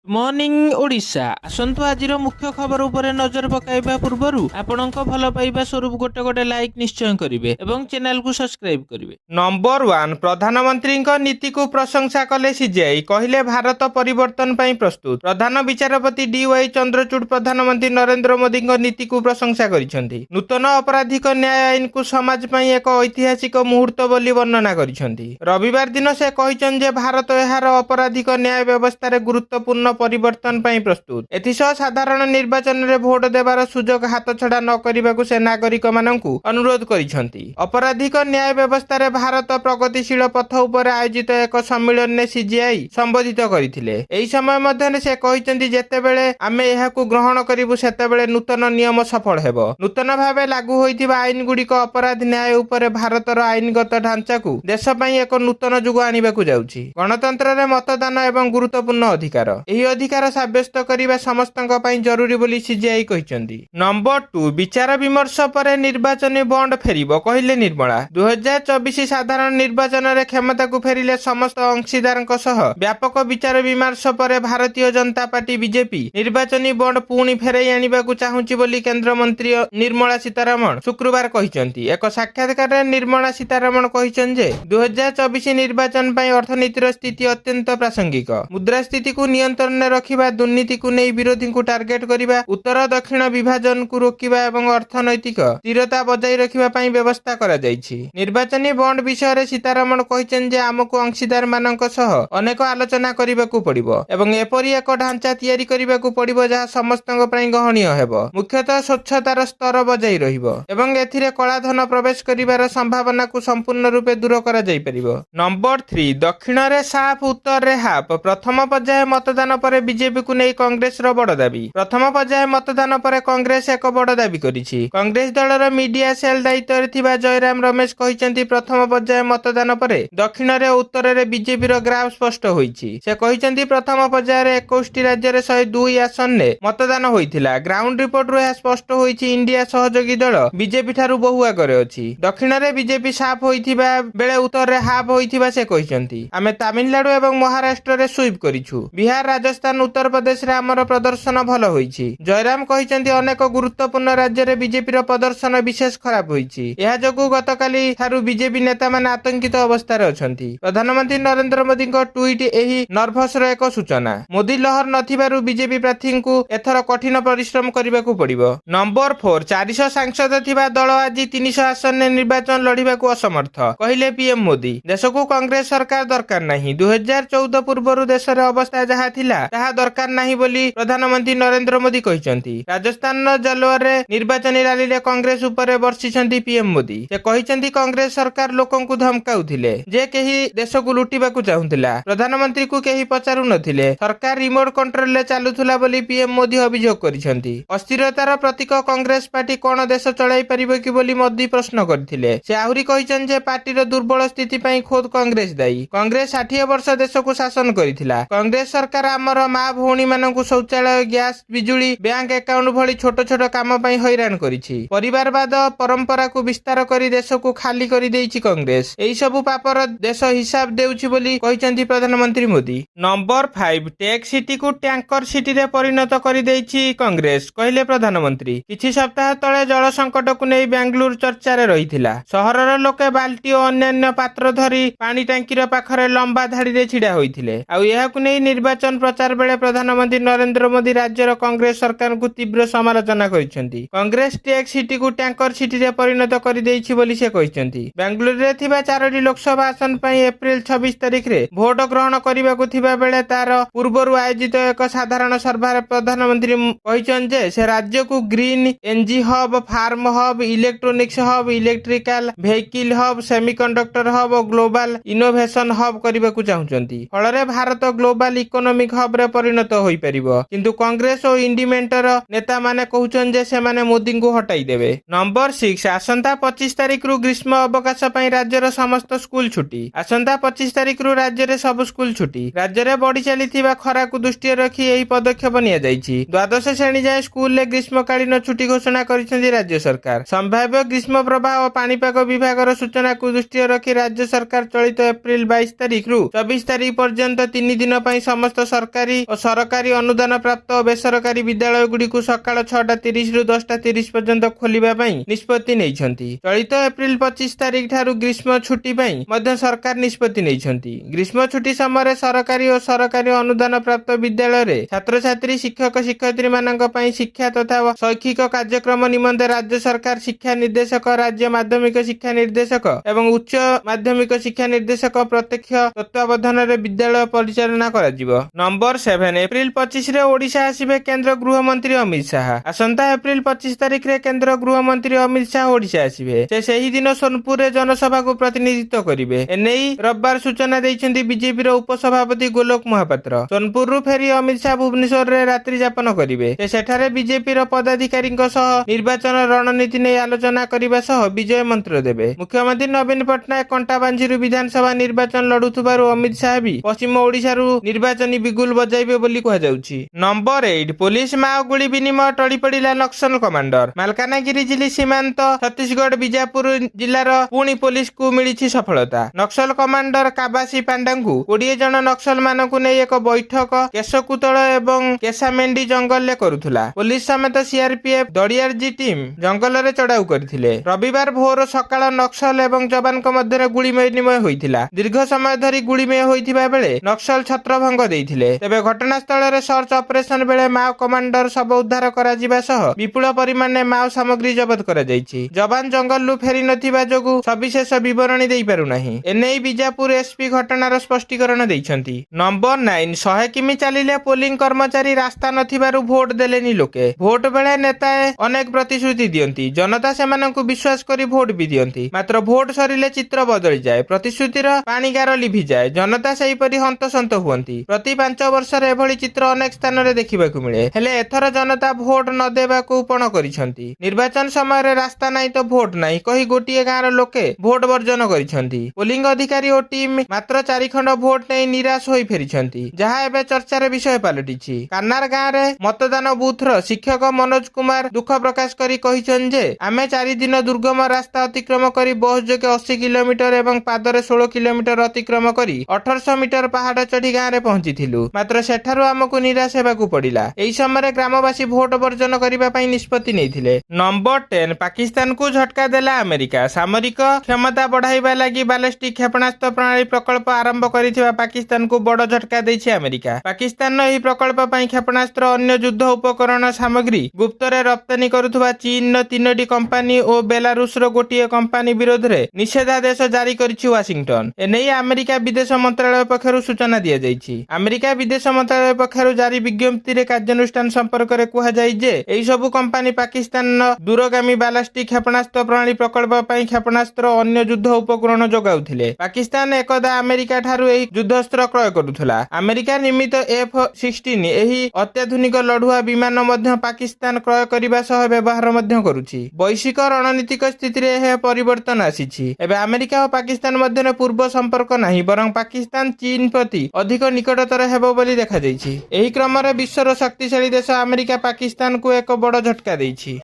Morning Odisha आसंतु आजिर मुख्य खबर उपरे नजर पकाइबा पूर्वरु आपणक भल पाइबा स्वरूप गोटे गोटे लाइक निश्चय करिवे एवं चैनल को सब्सक्राइब करिवे। नंबर 1 प्रधानमंत्री नीति को प्रशंसा कले सीजेआई कहले भारत परिवर्तन पई प्रस्तुत। प्रधान विचारपति डी.वाई. चंद्रचूड़ प्रधानमंत्री नरेंद्र मोदी नीति को प्रशंसा करिसेंती। नूतन आपराधिक न्याय आईन को समाज पई एक ऐतिहासिक मुहूर्त बोली वर्णना करिसेंती। रविवार दिन से कहिसें जे भारत एहार आपराधिक न्याय व्यवस्था रे गुरुत्वपूर्ण परिवर्तन पई प्रस्तुत। एथिसह साधारण निर्वाचन रे भोट देवार सुजोग हाथ छड़ा न करिबाकू से नागरिक माननकू अनुरोध करिसेंती। आपराधिक न्याय व्यवस्था रे भारत प्रगतिशील पथ उपर आयोजित एक सम्मेलन ने सीजीआई संबोधित करथिले। एही समय मध्ये से कहिसेंती जेतेबेले आमे एहाकू ग्रहण करिबु सेतेबेले नूतन नियम सफल हेबो। नूतन भावे लागू होइथिबा आईन गुडीक अपराध न्याय उपर भारतर आईनगत ढांचाकू देश पई एक नूतन जुग आनिबाकू जाउछि। गणतंत्र रे मतदान एवं गुरुत्वपूर्ण अधिकार एही अधिकार साब्यस्त करिबा समस्तक पई जरूरी बोली सीजीआई कहिसेंती। नंबर 2 विचार विमर्श पर निर्वाचन बॉन्ड फेरिबो कहिले निर्मला। 2024 साधारण निर्वाचन रे क्षमता को फेरिले समस्त अंशीदारक सह व्यापक विचार विमर्श पर Bharatiya Janata party BJP निर्वाचनी bond पुणी फेराई आनिबाकू चाहुची बोली केंद्र मंत्री निर्मला सीतारमण शुक्रवार कहिसेंती। एक साक्षात्कार रे निर्मला सीतारमण कहिसें जे 2024 निर्वाचन पई अर्थनीतिर स्थिति अत्यंत प्रासंगिक। मुद्रास्फीति को नियंत्रण में रखिबा, दुर्नीति को नहीं विरोधी को टार्गेट करिबा, उत्तर दक्षिण विभाजन को रोकिबा एवं अर्थनैतिक स्थिरता बजाय रखिबा पई व्यवस्था करा जायछि। निर्वाचनी बॉन्ड विषय रे सीतारमण कहिसें जे आमको अंशीदार मानक सह अनेक आलोचना करिबाकू पड़िबो एवं एपरि एक ढांचा तैयारी करिबाकू पड़िबो जहा समस्तक पई गहणीय हेबो। मुख्यतः स्वच्छतार स्तर बजाय रहिबो एवं एथिरे कला धन प्रवेश करिबार संभावना को संपूर्ण रूपे दूर करा जाय परिबो। नंबर 3 दक्षिण रे साफ उत्तर रे हाफ। प्रथम पर्याय मतदान पर बीजेपी को नहीं कांग्रेस रो बड़ दाबी। प्रथम पर्याय मतदान पर कांग्रेस एक बड़ दाबी करिछि। कांग्रेस दलर मीडिया सेल दायित्व रे थिबा जयराम रमेश कहिसेंती प्रथम पर्याय मतदान पर दक्षिण रे उत्तर रे बीजेपी रो ग्राफ स्पष्ट होईछि। से कहिसेंती प्रथम पर्याय रे 21 टी राज्य रे 102 आसन ने मतदान होइथिला। ग्राउंड रिपोर्ट रो स्पष्ट होईछि इंडिया सहयोगी दल बीजेपी ठारू बहु आगरे अछि। दक्षिण रे बीजेपी साफ होइथिबा बेले उत्तर रे हाफ होइथिबा से कहिसेंती। आमे तमिलनाडु एवं महाराष्ट्र रे स्वीप करिछु। बिहार, राजस्थान, उत्तर प्रदेश रे हमर प्रदर्शन भल होईछि। जयराम कहिसेंती अनेक गुरुत्वपूर्ण राज्य रे बीजेपी रो प्रदर्शन विशेष खराब होईछि। एहा जगु गतकाली थारू बीजेपी नेता माने आतंकित अवस्था रे अछंती। प्रधानमंत्री नरेंद्र मोदी को ट्वीट एही नर्भस रो एक सूचना। मोदी लहर नथिबारु बीजेपी प्रार्थी को एथर कठिन परिश्रम करिबाकू पड़िबो। नंबर 4 400 सांसद थिबा दल आज 300 आसन ने निर्वाचन लड़िबाकू असमर्थ कहिले पीएम मोदी। देश को कांग्रेस सरकार दरकार नहीं। 2014 पूर्वरु देश रे अवस्था जहा थिला ताहा दरकार नहीं बोली प्रधानमंत्री नरेंद्र मोदी कहिसेंती। राजस्थान जालोर रे निर्वाचनी रैली रे कांग्रेस ऊपर वर्षिसेंती पीएम मोदी। से कहिसेंती कांग्रेस सरकार लोकन को धमकाउथिले जे केही देश को लुटिबाकू चाहुथिला। प्रधानमंत्री को केही पचारु नथिले। सरकार रिमोट कंट्रोल ले चालुथुला बोली पीएम मोदी अभियोग करिसेंती। अस्थिरतार प्रतीक कांग्रेस पार्टी कोन देश चलाई परिबो कि बोली मोदी प्रश्न करथिले। से आहुरी कहिसें जे पार्टीर दुर्बल स्थिति पई खोद कांग्रेस दायी। कांग्रेस 60 वर्ष देश को शासन करिथिला। कांग्रेस सरकार आमर मां भौणी मानकू शौचालय, गैस, बिजुली, बैंक अकाउंट भली छोट छोट काम पई हैरान करिछि। परिवारवाद परंपरा को विस्तार करी देश को खाली करी देइछि कांग्रेस। एही सबु पापर देश हिसाब देउछि बोली कहिसेंती प्रधानमंत्री मोदी। नंबर 5 टेक सिटी को टैंकर सिटी रे परिणत करी देइछि कांग्रेस कहिले प्रधानमंत्री। किछि सप्ताह तळे जल संकट को नै बेंगलुरु चर्चा रे रहिथिला। सहरर लोके बाल्टी और अन्य पात्र धरी पानी टांकीर पाखरे लंबा धाड़ी रे छिडा होइथिले। आ एहाकु नै निर्वाचन प्रचार बेले प्रधानमंत्री नरेंद्र मोदी राज्यर कांग्रेस सरकार को तीव्र समालोचना करिसेंती। कांग्रेस टेक सिटी को टैंकर सिटी रे परिणत करी देइछि बोली से कहिसेंती। बेंगलुरु रे थिबा 4टी लोकसभा आसन पई एप्रिल 26 तारिख रे भोट ग्रहण करिबाकू थिबा बेले तार पूर्वरु आयोजित एक साधारण सभारे प्रधानमंत्री कहिसें जे से राज्य को green energy hub, farm hub, electronics hub, electrical vehicle hub, semiconductor hub और ग्लोबल इनोवेशन हब करिबाकू चाहुचंती। फलरे भारत ग्लोबल इकोनॉमिक हब रे परिणत होई परिबो। किंतु कांग्रेस और इंडिमेंटर नेता माने कहउछन जे से माने मोदी को हटाई देबे। नंबर 6 आसंता 25 तारिख रु ग्रीष्म अवकाश पई राज्यर समस्त स्कूल छुट्टी। आसंता 25 तारिख रु राज्य रे सब स्कूल छुट्टी। राज्य रे बढ़ी चलीथिबा खरा को दृष्टि रखी एही पदक्षेप निया जायछि। द्वादश श्रेणी जाय स्कूल ले ग्रीष्मकालीन छुट्टी घोषणा करिसेंती राज्य सरकार। संभाव्य ग्रीष्म प्रवाह और पानीपाग विभागर सूचना को दृष्टि रखी राज्य सरकार चलित एप्रिल 22 तारिख रु 24 तारिख पर्यंत 3 दिन पई समस्त सरकार ସରକାରୀ ଓ ସରକାରୀ ଅନୁଦାନ ପ୍ରାପ୍ତ ଓ ବେସରକାରୀ ବିଦ୍ୟାଳୟଗୁଡ଼ିକୁ ସକାଳ 6:30 ରୁ 10:30 ପର୍ଯ୍ୟନ୍ତ ଖୋଲିବା ପାଇଁ ନିଷ୍ପତ୍ତି ନେଇଛନ୍ତି। ଚଳିତ ଏପ୍ରିଲ 25 ତାରିଖ ଠାରୁ ଗ୍ରୀଷ୍ମ ଛୁଟି ପାଇଁ ମଧ୍ୟ ସରକାର ନିଷ୍ପତ୍ତି ନେଇଛନ୍ତି। ଗ୍ରୀଷ୍ମ ଛୁଟି ସମୟରେ ସରକାରୀ ଓ ସରକାରୀ ଅନୁଦାନ ପ୍ରାପ୍ତ ବିଦ୍ୟାଳୟରେ ଛାତ୍ରଛାତ୍ରୀ ଶିକ୍ଷକ ଶିକ୍ଷୟିତ୍ରୀମାନଙ୍କ ପାଇଁ ଶିକ୍ଷା ତଥା ଶୈକ୍ଷିକ କାର୍ଯ୍ୟକ୍ରମ ନିମନ୍ତେ ରାଜ୍ୟ ସରକାର ଶିକ୍ଷା ନିର୍ଦ୍ଦେଶକ, ରାଜ୍ୟ ମାଧ୍ୟମିକ ଶିକ୍ଷା ନିର୍ଦ୍ଦେଶକ ଏବଂ ଉଚ୍ଚ ମାଧ୍ୟମିକ ଶିକ୍ଷା ନିର୍ଦ୍ଦେଶକ ପ୍ରତ୍ୟକ୍ଷ ତତ୍ତ୍ୱାବଧାନରେ ବିଦ୍ୟାଳୟ ପରିଚାଳନା କରାଯିବ। ନମ୍ବର 7 ଏପ୍ରିଲ 25ରେ ଓଡ଼ିଶା ଆସିବେ କେନ୍ଦ୍ର ଗୃହମନ୍ତ୍ରୀ ଅମିତ ଶାହା। ଆସନ୍ତା ଏପ୍ରିଲ 25 ତାରିଖରେ କେନ୍ଦ୍ର ଗୃହମନ୍ତ୍ରୀ ଅମିତ ଶାହା ଓଡ଼ିଶା ଆସିବେ। ସେ ସେହିଦିନ ସୋନପୁରରେ ଜନସଭାକୁ ପ୍ରତିନିଧିତ୍ୱ କରିବେ। ଏନେଇ ରବିବାର ସୂଚନା ଦେଇଛନ୍ତି ବିଜେପିର ଉପସଭାପତି ଗୋଲୋକ ମହାପାତ୍ର। ସୋନପୁରରୁ ଫେରି ଅମିତ ଶାହା ଭୁବନେଶ୍ୱରରେ ରାତ୍ରି ଯାପନ କରିବେ। ସେ ସେଠାରେ ବିଜେପିର ପଦାଧିକାରୀଙ୍କ ସହ ନିର୍ବାଚନ ରଣନୀତି ନେଇ ଆଲୋଚନା କରିବା ସହ ବିଜୟ ମନ୍ତ୍ର ଦେବେ। ମୁଖ୍ୟମନ୍ତ୍ରୀ ନବୀନ ପଟ୍ଟନାୟକ କଣ୍ଟାବାଞ୍ଝିରୁ ବିଧାନସଭା ନିର୍ବାଚନ ଲଢୁଥିବାରୁ ଅମିତ ଶାହା ବି ପଶ୍ଚିମ ଓଡ଼ିଶାରୁ ନିର୍ବାଚନୀ ବିଗୁଲ ବଜାଇବେ ବୋଲି କୁହାଯାଉଛି। ନମ୍ବର 8 ପୋଲିସ ମାଓ ଗୁଳି ବିନିମୟ ଟଳି ପଡ଼ିଲା ନକ୍ସଲ କମାଣ୍ଡର। ମାଲକାନଗିରି ଜିଲ୍ଲା ସୀମାନ୍ତ ଛତିଶଗଡ଼ ବିଜାପୁର ଜିଲ୍ଲାର ପୁଣି ପୋଲିସକୁ ମିଳିଛି ସଫଳତା। ନକ୍ସଲ କମାଣ୍ଡର କାବାସୀ ପାଣ୍ଡାଙ୍କୁ 20 ଜଣ ନକ୍ସଲ ମାନଙ୍କୁ ନେଇ ଏକ ବୈଠକ କେଶକୁତଳ ଏବଂ କେଶାମେଣ୍ଡି ଜଙ୍ଗଲରେ କରୁଥିଲା। ପୋଲିସ ସମେତ ସିଆରପିଏଫ ଦଡ଼ିଆରଜି ଟିମ୍ ଜଙ୍ଗଲରେ ଚଢାଉ କରିଥିଲେ। ରବିବାର ଭୋର ସକାଳ ନକ୍ସଲ ଏବଂ ଯବାନଙ୍କ ମଧ୍ୟରେ ଗୁଳି ବିନିମୟ ହୋଇଥିଲା। ଦୀର୍ଘ ସମୟ ଧରି ଗୁଳିମୟ ହୋଇଥିବା ବେଳେ ନକ୍ସଲ ଛତ୍ରଭଙ୍ଗ ଦେଇଥିଲେ। ତେବେ ଘଟଣାସ୍ଥଳରେ ସର୍ଚ୍ଚ ଅପରେସନ ବେଳେ ମାଓ କମାଣ୍ଡର ଶବ ଉଦ୍ଧାର କରାଯିବା ସହ ବିପୁଳ ପରିମାଣରେ ମାଓ ସାମଗ୍ରୀ ଜବତ କରାଯାଇଛି। ଯବାନ ଜଙ୍ଗଲରୁ ଫେରି ନଥିବା ଯୋଗୁଁ ସବିଶେଷ ବିବରଣୀ ଦେଇପାରୁନାହିଁ। ଏନେଇ ବିଜାପୁର ଏସପି ଘଟଣାର ସ୍ପଷ୍ଟୀକରଣ ଦେଇଛନ୍ତି। ନମ୍ବର 9 100 କିମି ଚାଲିଲେ ପୋଲିଂ କର୍ମଚାରୀ ରାସ୍ତା ନଥିବାରୁ ଭୋଟ ଦେଲେନି ଲୋକେ। ଭୋଟ ବେଳେ ନେତାଏ ଅନେକ ପ୍ରତିଶ୍ରୁତି ଦିଅନ୍ତି, ଜନତା ସେମାନଙ୍କୁ ବିଶ୍ୱାସ କରି ଭୋଟ ବି ଦିଅନ୍ତି। ମାତ୍ର ଭୋଟ ସରିଲେ ଚିତ୍ର ବଦଳିଯାଏ, ପ୍ରତିଶ୍ରୁତିର ପାଣିଗାର ଲିଭିଯାଏ, ଜନତା ସେହିପରି ହନ୍ତସନ୍ତ ହୁଅନ୍ତି। ପ୍ରତି 5 ବର୍ଷରେ ଏଭଳି ଚିତ୍ର ଅନେକ ସ୍ଥାନରେ ଦେଖିବାକୁ ମିଳେ। ହେଲେ ଏଥର ଜନତା ଭୋଟ ନ ଦେବାକୁ ପଣ କରିଛନ୍ତି। ନିର୍ବାଚନ ସମୟରେ ରାସ୍ତା ନାହିଁ ତ ଭୋଟ ନାହିଁ କହି ଗୋଟିଏ ଗାଁର ଲୋକେ ଭୋଟ ବର୍ଜନ କରିଛନ୍ତି। ପୋଲିଂ ଅଧିକାରୀ ଓ ଟିମ୍ ମାତ୍ର 4 ଖଣ୍ଡ ଭୋଟ ନେଇ ନିରାଶ ହୋଇ ଫେରିଛନ୍ତି, ଯାହା ଏବେ ଚର୍ଚ୍ଚାର ବିଷୟ ପାଲଟିଛି। କାନାର ଗାଁରେ ମତଦାନ ବୁଥର ଶିକ୍ଷକ ମନୋଜ କୁମାର ଦୁଃଖ ପ୍ରକାଶ କରି କହିଛନ୍ତି ଯେ ଆମେ 4 ଦିନ ଦୁର୍ଗମ ରାସ୍ତା ଅତିକ୍ରମ କରି ବସ୍ ଯୋଗେ 80 କିଲୋମିଟର ଏବଂ ପାଦରେ 16 କିଲୋମିଟର ଅତିକ୍ରମ କରି 1800 ମିଟର ପାହାଡ ଚଢି ଗାଁରେ ପହଞ୍ଚିଥିଲୁ। ମାତ୍ର ସେଠାରୁ ଆମକୁ ନିରାଶ ହେବାକୁ ପଡିଲା। ଏହି ସମୟରେ ଗ୍ରାମବାସୀ ଭୋଟ ବର୍ଜନ କରିବା ପାଇଁ ନିଷ୍ପତ୍ତି ନେଇଥିଲେ। ନମ୍ବର 10 ପାକିସ୍ତାନକୁ ଝଟକା ଦେଲା ଆମେରିକା। ସାମରିକ କ୍ଷମତା ବଢାଇବା ଲାଗି ବାଲିଷ୍ଟିକ କ୍ଷେପଣାସ୍ତ୍ର ପ୍ରଣାଳୀ ପ୍ରକଳ୍ପ ଆରମ୍ଭ କରିଥିବା ପାକିସ୍ତାନକୁ ବଡ ଝଟକା ଦେଇଛି ଆମେରିକା। ପାକିସ୍ତାନର ଏହି ପ୍ରକଳ୍ପ ପାଇଁ କ୍ଷେପଣାସ୍ତ୍ର ଅନ୍ୟ ଯୁଦ୍ଧ ଉପକରଣ ସାମଗ୍ରୀ ଗୁପ୍ତରେ ରପ୍ତାନି କରୁଥିବା ଚୀନର 3ଟି କମ୍ପାନୀ ଓ ବେଲାରୁସର ଗୋଟିଏ କମ୍ପାନୀ ବିରୋଧରେ ନିଷେଧାଦେଶ ଜାରି କରିଛି ୱାଶିଂଟନ। ଏନେଇ ଆମେରିକା ବିଦେଶ ମନ୍ତ୍ରାଳୟ ପକ୍ଷରୁ ସୂଚନା ଦିଆଯାଇଛି। ଆମେରିକା ବିଦେଶ ମନ୍ତ୍ରାଳୟ ପକ୍ଷରୁ ଜାରି ବିଜ୍ଞପ୍ତିରେ କାର୍ଯ୍ୟାନୁଷ୍ଠାନ ସମ୍ପର୍କରେ କୁହାଯାଇଛି ଯେ ଏହି ସବୁ କମ୍ପାନୀ ପାକିସ୍ତାନର ଦୂରଗାମୀ ବାଲାଷ୍ଟିକ କ୍ଷେପଣାସ୍ତ୍ର ପ୍ରଣାଳୀ ପ୍ରକଳ୍ପ ପାଇଁ କ୍ଷେପଣାସ୍ତ୍ର ଓ ଅନ୍ୟ ଯୁଦ୍ଧ ଉପକରଣ ଯୋଗାଉଥିଲେ। ପାକିସ୍ତାନ ଏକଦା ଆମେରିକା ଠାରୁ ଏହି ଯୁଦ୍ଧାସ୍ତ୍ର କ୍ରୟ କରୁଥିଲା। ଆମେରିକା ନିର୍ମିତ F-16 ଏହି ଅତ୍ୟାଧୁନିକ ଲଢୁଆ ବିମାନ ମଧ୍ୟ ପାକିସ୍ତାନ କ୍ରୟ କରିବା ସହ ବ୍ୟବହାର ମଧ୍ୟ କରୁଛି। ବୈଶ୍ୱିକ ରଣନୀତିକ ସ୍ଥିତିରେ ଏହା ପରିବର୍ତ୍ତନ ଆସିଛି। ଏବେ ଆମେରିକା ଓ ପାକିସ୍ତାନ ମଧ୍ୟରେ ପୂର୍ବ ସମ୍ପର୍କ ନାହିଁ, ବରଂ ପାକିସ୍ତାନ ଚୀନ ପ୍ରତି ଅଧିକ ନିକଟତର ହେବ ବୋଲି ଦେଖାଯାଇଛି। ଏହି କ୍ରମରେ ବିଶ୍ୱର ଶକ୍ତିଶାଳୀ ଦେଶ ଆମେରିକା ପାକିସ୍ତାନକୁ ଏକ ବଡ଼ ଝଟକା ଦେଇଛି।